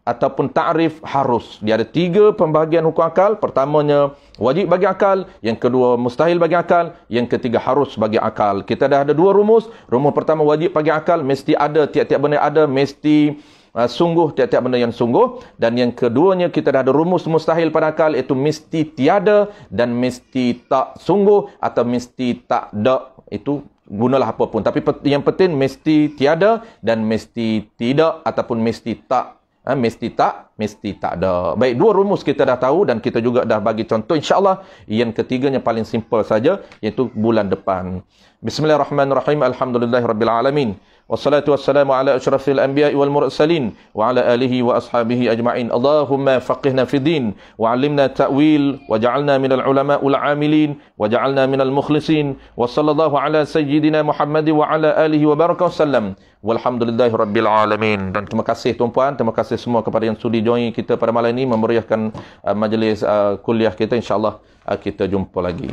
ataupun ta'rif harus. Dia ada 3 pembahagian hukum akal. Pertamanya wajib bagi akal, yang kedua mustahil bagi akal, yang ketiga harus bagi akal. Kita dah ada 2 rumus. Rumus pertama wajib bagi akal, mesti ada, tiap-tiap benda ada, mesti sungguh, tiap-tiap benda yang sungguh. Dan yang keduanya kita dah ada rumus mustahil pada akal, iaitu mesti tiada dan mesti tak sungguh atau mesti tak ada. Itu gunalah apapun. Tapi yang penting mesti tiada dan mesti tidak ataupun mesti tak. Mesti tak ada. Baik, 2 rumus kita dah tahu dan kita juga dah bagi contoh. InsyaAllah yang ketiganya paling simple saja, iaitu bulan depan. Bismillahirrahmanirrahim. Alhamdulillahirrabbilalamin. Wassalatu wassalamu ala asyrafil anbiya'i wal mursalin wa ala alihi wa ashabihi ajma'in. Allahumma faqihna fi din wa 'allimna ta'wil wa ja'alna minal ulama'ul 'amilin wa ja'alna minal mukhlisin. Wa sallallahu ala sayyidina Muhammad wa ala alihi wa baraka wasallam. Walhamdulillahirabbil alamin. Dan terima kasih tuan-puan, terima kasih semua kepada yang sudi join kita pada malam ini memeriahkan majlis kuliah kita. InsyaAllah kita jumpa lagi.